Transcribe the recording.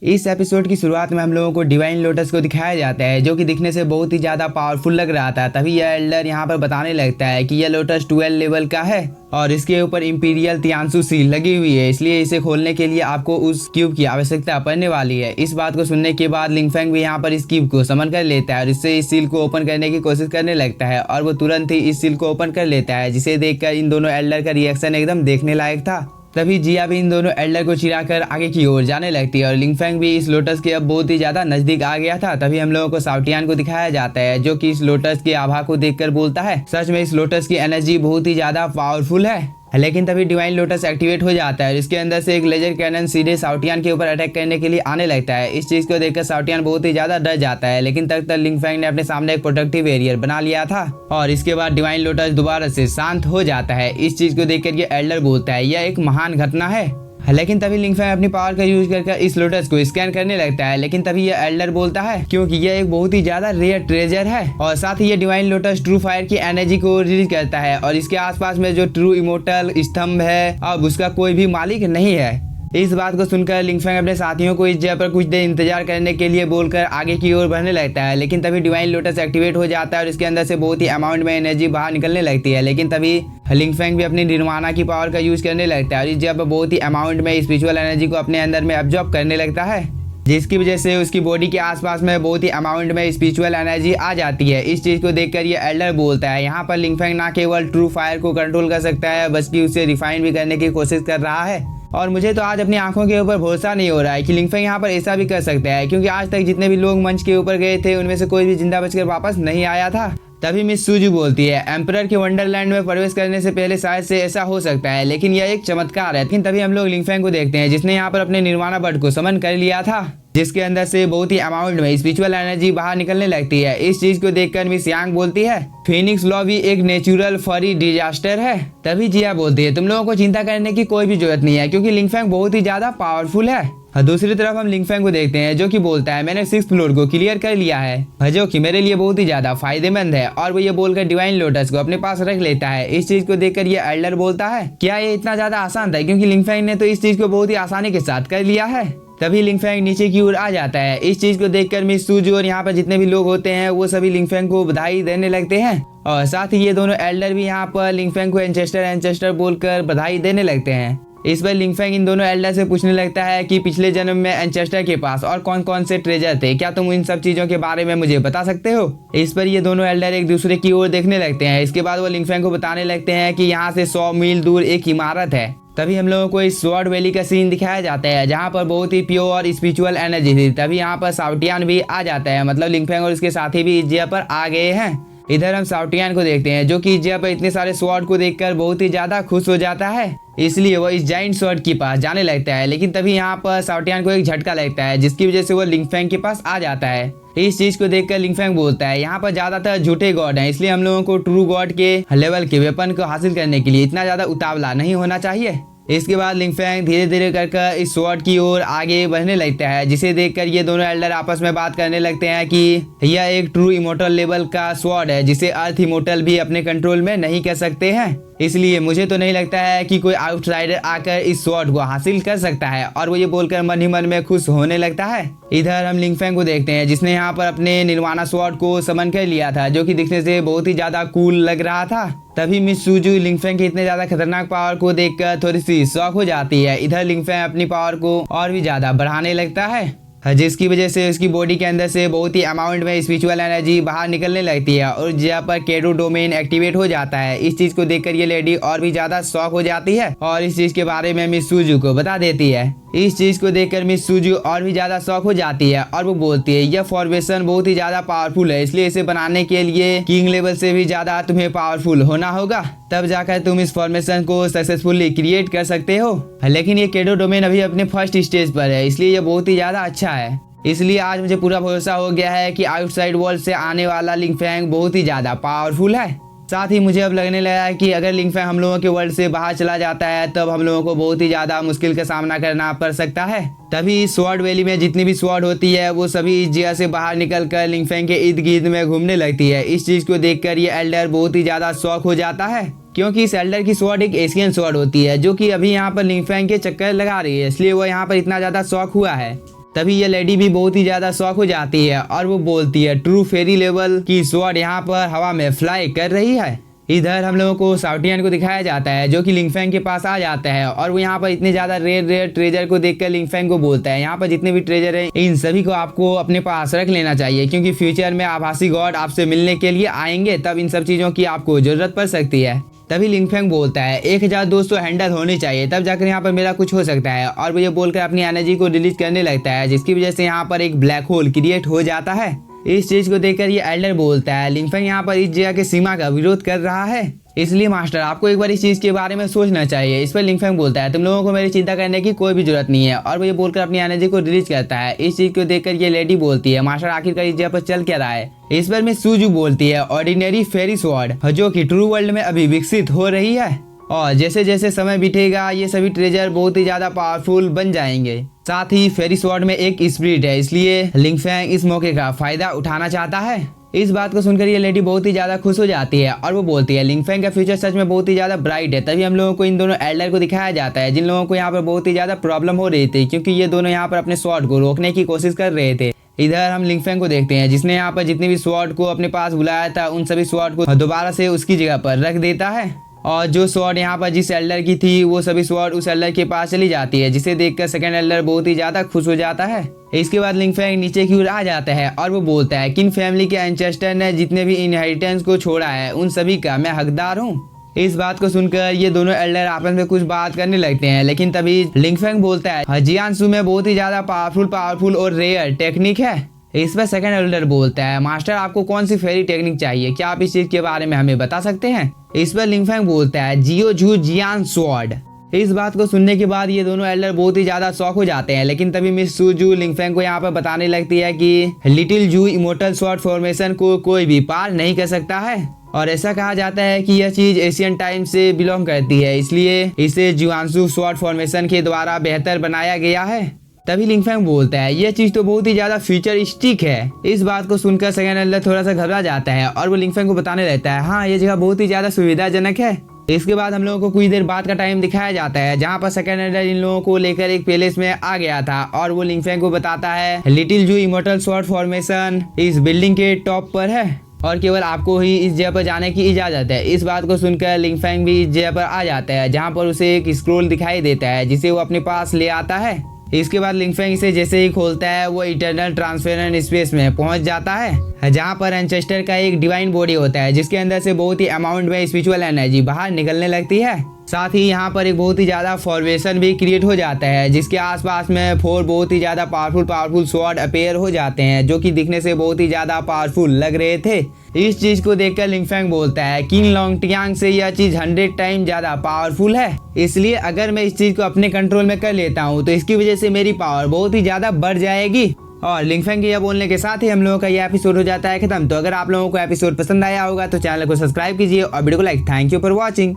इस एपिसोड की शुरुआत में हम लोगों को डिवाइन लोटस को दिखाया जाता है, जो कि दिखने से बहुत ही ज्यादा पावरफुल लग रहा था। तभी यह एल्डर यहाँ पर बताने लगता है कि यह लोटस 12 लेवल का है और इसके ऊपर इंपीरियल तियांशु सील लगी हुई है, इसलिए इसे खोलने के लिए आपको उस क्यूब की आवश्यकता पड़ने वाली है। इस बात को सुनने के बाद लिंगफेंग भी यहाँ पर इस क्यूब को समन कर लेता है और इससे इस सील को ओपन करने की कोशिश करने लगता है और वो तुरंत ही इस सील को ओपन कर लेता है, जिसे देखकर इन दोनों एल्डर का रिएक्शन एकदम देखने लायक था। तभी जिया भी इन दोनों एल्डर को चिढ़ाकर आगे की ओर जाने लगती है और लिंगफेंग भी इस लोटस के अब बहुत ही ज्यादा नजदीक आ गया था। तभी हम लोगों को साउटियान को दिखाया जाता है, जो कि इस लोटस की आभा को देखकर बोलता है, सच में इस लोटस की एनर्जी बहुत ही ज्यादा पावरफुल है। लेकिन तभी डिवाइन लोटस एक्टिवेट हो जाता है और इसके अंदर से एक लेजर कैनन सीधे साउटियान के ऊपर अटैक करने के लिए आने लगता है। इस चीज को देखकर साउटियान बहुत ही ज्यादा डर जाता है, लेकिन तब तक लिंगफेंग ने अपने सामने एक प्रोटेक्टिव एरियर बना लिया था और इसके बाद डिवाइन लोटस दोबारा से शांत हो जाता है। इस चीज को देखकर ये एल्डर बोलता है, यह एक महान घटना है। लेकिन तभी लिंगफेंग अपनी पावर का यूज करके इस लोटस को स्कैन करने लगता है, लेकिन तभी यह एल्डर बोलता है क्योंकि यह एक बहुत ही ज्यादा रेयर ट्रेजर है और साथ ही ये डिवाइन लोटस ट्रू फायर की एनर्जी को रिलीज करता है और इसके आसपास में जो ट्रू इमोर्टल स्तंभ है अब उसका कोई भी मालिक नहीं है। इस बात को सुनकर लिंगफेंग अपने साथियों को इस जगह पर कुछ देर इंतजार करने के लिए बोलकर आगे की ओर बढ़ने लगता है, लेकिन तभी डिवाइन लोटस एक्टिवेट हो जाता है और इसके अंदर से बहुत ही अमाउंट में एनर्जी बाहर निकलने लगती है। लेकिन तभी लिंगफेंग भी अपनी निर्माणा की पावर का यूज करने लगता है और इस जगह पर बहुत ही अमाउंट में स्पिरिचुअल एनर्जी को अपने अंदर में अब्जॉर्ब करने लगता है, जिसकी वजह से उसकी बॉडी के आसपास में बहुत ही अमाउंट में स्पिरिचुअल एनर्जी आ जाती है। इस चीज को देखकर ये एल्डर बोलता है, यहाँ पर लिंगफेंग ना केवल ट्रू फायर को कंट्रोल कर सकता है बल्कि उसे रिफाइन भी करने की कोशिश कर रहा है और मुझे तो आज अपनी आंखों के ऊपर भरोसा नहीं हो रहा है कि लिंगफेंग यहाँ पर ऐसा भी कर सकता है, क्योंकि आज तक जितने भी लोग मंच के ऊपर गए थे उनमें से कोई भी जिंदा बचकर वापस नहीं आया था। तभी मिस सूजू बोलती है, एम्परर के वंडरलैंड में प्रवेश करने से पहले शायद से ऐसा हो सकता है, लेकिन यह एक चमत्कार है। लेकिन तभी हम लोग लिंगफेंग को देखते हैं, जिसने यहाँ पर अपने निर्माणा बर्ड को समन कर लिया था, जिसके अंदर से बहुत ही अमाउंट में स्पिरिचुअल एनर्जी बाहर निकलने लगती है। इस चीज को देखकर मिस यांग बोलती है, फीनिक्स लॉ भी एक नेचुरल फरी डिजास्टर है। तभी जिया बोलती है, तुम लोगों को चिंता करने की कोई भी जरूरत नहीं है, क्योंकि लिंगफेंग बहुत ही ज्यादा पावरफुल है। दूसरी तरफ हम लिंगफेंग को देखते हैं, जो कि बोलता है, मैंने 6th फ्लोर को क्लियर कर लिया है, जो कि मेरे लिए बहुत ही ज्यादा फायदेमंद है। और वो ये बोलकर डिवाइन लोटस को अपने पास रख लेता है। इस चीज को देखकर ये एल्डर बोलता है, क्या ये इतना ज्यादा आसान था, क्योंकि लिंगफेंग ने तो इस चीज को बहुत ही आसानी के साथ कर लिया है। तभी लिंगफेंग नीचे की ओर आ जाता है। इस चीज को देखकर मिस सूजू और यहाँ पर जितने भी लोग होते हैं वो सभी लिंगफेंग को बधाई देने लगते हैं और साथ ही ये दोनों एल्डर भी यहाँ पर लिंगफेंग को एंचेस्टर बोलकर बधाई देने लगते हैं। इस पर लिंगफेंग इन दोनों एल्डर से पूछने लगता है कि पिछले जन्म में एंचेस्टर के पास और कौन कौन से ट्रेजर थे, क्या तुम इन सब चीजों के बारे में मुझे बता सकते हो। इस पर ये दोनों एल्डर एक दूसरे की ओर देखने लगते हैं। इसके बाद वो लिंगफेंग को बताने लगते हैं कि यहाँ से 100 मील दूर एक इमारत है। तभी हम लोगों को इस स्वॉर्ड वैली का सीन दिखाया जाता है, जहाँ पर बहुत ही प्योर और स्पिरिचुअल एनर्जी थी। तभी यहाँ पर साउटियान भी आ जाता है, मतलब लिंगफेंग और उसके साथी भी इस जगह पर आ गए हैं। इधर हम साउटियान को देखते हैं, जो कि इस जगह पर इतने सारे स्वॉर्ड को देखकर बहुत ही ज्यादा खुश हो जाता है, इसलिए वो इस जाइंट स्वॉर्ड के पास जाने लगता है। लेकिन तभी यहाँ पर साउटियान को एक झटका लगता है, जिसकी वजह से वो लिंगफेंग के पास आ जाता है। इस चीज को देखकर लिंगफेंग बोलता है, यहाँ पर ज्यादातर झूठे गॉड हैं, इसलिए हम लोगों को ट्रू गॉड के लेवल के वेपन को हासिल करने के लिए इतना ज्यादा उतावला नहीं होना चाहिए। इसके बाद लिंगफेंग धीरे धीरे कर इस स्वॉर्ड की ओर आगे बढ़ने लगता है, जिसे देखकर ये दोनों एल्डर आपस में बात करने लगते हैं कि यह एक ट्रू इमोर्टल लेवल का स्वॉर्ड है, जिसे अर्थ इमोर्टल भी अपने कंट्रोल में नहीं कर सकते हैं, इसलिए मुझे तो नहीं लगता है कि कोई आउटसाइडर आकर इस स्वॉर्ड को हासिल कर सकता है। और वो ये बोलकर मन ही मन में खुश होने लगता है। इधर हम लिंगफेंग को देखते हैं, जिसने यहाँ पर अपने निर्वाणा स्वॉर्ड को समन कर लिया था, जो कि दिखने से बहुत ही ज्यादा कूल लग रहा था। तभी मिस सूजू लिंगफेंग के इतने ज्यादा खतरनाक पावर को देखकर थोड़ी सी शॉक हो जाती है। इधर लिंगफेंग अपनी पावर को और भी ज्यादा बढ़ाने लगता है, जिसकी वजह से उसकी बॉडी के अंदर से बहुत ही अमाउंट में स्पिरिचुअल एनर्जी बाहर निकलने लगती है और जहाँ पर केडो डोमेन एक्टिवेट हो जाता है। इस चीज को देखकर ये लेडी और भी ज्यादा शॉक हो जाती है और इस चीज के बारे में मिस सूजू को बता देती है। इस चीज को देखकर मिस सूजू और भी ज्यादा शॉक हो जाती है और वो बोलती है, यह फॉर्मेशन बहुत ही ज्यादा पावरफुल है, इसलिए इसे बनाने के लिए किंग लेवल से भी ज्यादा तुम्हें पावरफुल होना होगा, तब जाकर तुम इस फॉर्मेशन को सक्सेसफुली क्रिएट कर सकते हो। लेकिन ये केडो डोमेन अभी अपने फर्स्ट स्टेज पर है, इसलिए ये बहुत ही ज्यादा अच्छा है। इसलिए आज मुझे पूरा भरोसा हो गया है कि आउटसाइड वर्ल्ड से आने वाला लिंगफेंग बहुत ही ज्यादा पावरफुल है। साथ ही मुझे अब लगने लगा है कि अगर लिंगफेंग हम लोगों के वर्ल्ड से बाहर चला जाता है, तब हम लोगों को बहुत ही ज्यादा मुश्किल का सामना करना पड़ सकता है। तभी स्वॉर्ड वैली में जितनी भी स्वॉर्ड होती है वो सभी इस जगह से बाहर निकल कर लिंगफेंग के इर्द गिर्द में घूमने लगती है। इस चीज को देखकर ये एल्डर बहुत ही ज्यादा शॉक हो जाता है, क्योंकि इस एल्डर की स्वॉर्ड एक एशियन स्वॉर्ड होती है, जो कि अभी यहाँ पर लिंगफेंग के चक्कर लगा रही है, इसलिए वो यहाँ पर इतना ज्यादा शॉक हुआ है। तभी ये लेडी भी बहुत ही ज्यादा शॉक हो जाती है और वो बोलती है ट्रू फेरी लेवल की स्वॉर्ड यहाँ पर हवा में फ्लाई कर रही है। इधर हम लोगों को साउटियन को दिखाया जाता है जो कि लिंगफेंग के पास आ जाता है और वो यहाँ पर इतने ज्यादा रेयर ट्रेजर को देखकर लिंगफेंग को बोलता है यहाँ पर जितने भी ट्रेजर हैं इन सभी को आपको अपने पास रख लेना चाहिए, क्योंकि फ्यूचर में आभासी गॉड आपसे मिलने के लिए आएंगे, तब इन सब चीजों की आपको जरूरत पड़ सकती है। तभी लिंगफेंग बोलता है 1200 हैंडल होने चाहिए, तब जाकर यहाँ पर मेरा कुछ हो सकता है, और वो ये बोलकर अपनी एनर्जी को रिलीज करने लगता है, जिसकी वजह से यहाँ पर एक ब्लैक होल क्रिएट हो जाता है। इस चीज को देखकर ये एल्डर बोलता है लिंगफेंग यहाँ पर इस जगह के सीमा का विरोध कर रहा है, इसलिए मास्टर आपको एक बार इस चीज के बारे में सोचना चाहिए। इस पर लिंगफेंग बोलता है तुम लोगों को मेरी चिंता करने की कोई भी जरूरत नहीं है, और वो ये बोलकर अपनी एनर्जी को रिलीज करता है। इस चीज को देखकर ये लेडी बोलती है मास्टर आखिरकार इस जगह पर चल क्या रहा है। इस पर मिस सूजू बोलती है ऑर्डिनरी फेरी स्वॉर्ड जो कि ट्रू वर्ल्ड में अभी विकसित हो रही है, और जैसे जैसे समय बीतेगा ये सभी ट्रेजर बहुत ही ज्यादा पावरफुल बन जाएंगे। साथ ही फेरी स्वॉर्ड में एक स्पिरिट है, इसलिए लिंगफेंग इस मौके का फायदा उठाना चाहता है। इस बात को सुनकर ये लेडी बहुत ही ज्यादा खुश हो जाती है और वो बोलती है लिंगफेंग का फ्यूचर सच में बहुत ही ज्यादा ब्राइट है। तभी हम लोगों को इन दोनों एल्डर को दिखाया जाता है जिन लोगों को यहाँ पर बहुत ही ज्यादा प्रॉब्लम हो रही थी, क्योंकि ये दोनों यहाँ पर अपने स्वॉर्ड को रोकने की कोशिश कर रहे थे। इधर हम लिंगफेंग को देखते हैं जिसने यहाँ पर जितने भी स्वॉर्ड को अपने पास बुलाया था उन सभी स्वॉर्ड को दोबारा से उसकी जगह पर रख देता है, और जो स्वॉर्ड यहाँ पर जिस एल्डर की थी वो सभी स्वॉर्ड उस एल्डर के पास चली जाती है, जिसे देखकर सेकंड एल्डर बहुत ही ज्यादा खुश हो जाता है। इसके बाद लिंगफेंग नीचे की ओर आ जाता है और वो बोलता है किन फैमिली के एंसेस्टर ने जितने भी इनहेरिटेंस को छोड़ा है उन सभी का मैं हकदार हूँ। इस बात को सुनकर ये दोनों एल्डर आपस में कुछ बात करने लगते हैं, लेकिन तभी लिंगफेंग बोलता है जियांसु में बहुत ही ज्यादा पावरफुल और रेयर टेक्निक है। इस पर सेकंड एल्डर बोलता है मास्टर आपको कौन सी फेरी टेक्निक चाहिए, क्या आप इस चीज के बारे में हमें बता सकते हैं। इस पर लिंगफेंग बोलता है जियो झू जियान स्वॉर्ड। इस बात को सुनने के बाद ये दोनों एल्डर बहुत ही ज्यादा शॉक हो जाते हैं, लेकिन तभी मिस सूजू लिंगफेंग को यहाँ पर बताने लगती है कि लिटिल जू इमोर्टल स्वॉर्ड फॉर्मेशन को कोई भी पार नहीं कर सकता है, और ऐसा कहा जाता है कि यह चीज एशियन टाइम से बिलोंग करती है, इसलिए इसे जुआंसु स्वॉर्ड फॉर्मेशन के द्वारा बेहतर बनाया गया है। तभी लिंगफेंग बोलता है यह चीज तो बहुत ही ज्यादा फ्यूचरिस्टिक है। इस बात को सुनकर सेकंड एल्डर थोड़ा सा घबरा जाता है और वो लिंगफेंग को बताने लगता है हाँ ये जगह बहुत ही ज्यादा सुविधाजनक है। इसके बाद हम लोगों को कुछ देर बाद का टाइम दिखाया जाता है जहाँ पर सेकंड एल्डर इन लोगों को लेकर एक पैलेस में आ गया था, और वो लिंगफेंग को बताता है लिटिल जू इमोर्टल स्वॉर्ड फॉर्मेशन इस बिल्डिंग के टॉप पर है और केवल आपको ही इस जगह पर जाने की इजाजत है। इस बात को सुनकर लिंगफेंग भी इस जगह पर आ जाता है जहाँ पर उसे एक स्क्रोल दिखाई देता है जिसे वो अपने पास ले आता है। इसके बाद लिंगफेंग इसे जैसे ही खोलता है वो इटर्नल ट्रांसपेरेंट स्पेस में पहुंच जाता है जहां पर एंसेस्टर का एक डिवाइन बॉडी होता है जिसके अंदर से बहुत ही अमाउंट में स्पिरिचुअल एनर्जी बाहर निकलने लगती है। साथ ही यहाँ पर एक बहुत ही ज्यादा फॉर्मेशन भी क्रिएट हो जाता है जिसके आसपास में 4 बहुत ही ज्यादा पावरफुल स्वॉर्ड अपेयर हो जाते हैं जो कि दिखने से बहुत ही ज्यादा पावरफुल लग रहे थे। इस चीज को देखकर लिंगफेंग बोलता है किंग लोंगटियांग से यह चीज 100 टाइम ज्यादा पावरफुल है, इसलिए अगर मैं इस चीज को अपने कंट्रोल में कर लेता हूँ तो इसकी वजह से मेरी पावर बहुत ही ज्यादा बढ़ जाएगी। और लिंगफेंग के यह बोलने के साथ ही हम लोगों का यह एपिसोड हो जाता है खत्म। तो अगर आप लोगों को एपिसोड पसंद आया होगा तो चैनल को सब्सक्राइब कीजिए और वीडियो को like. Thank you for watching.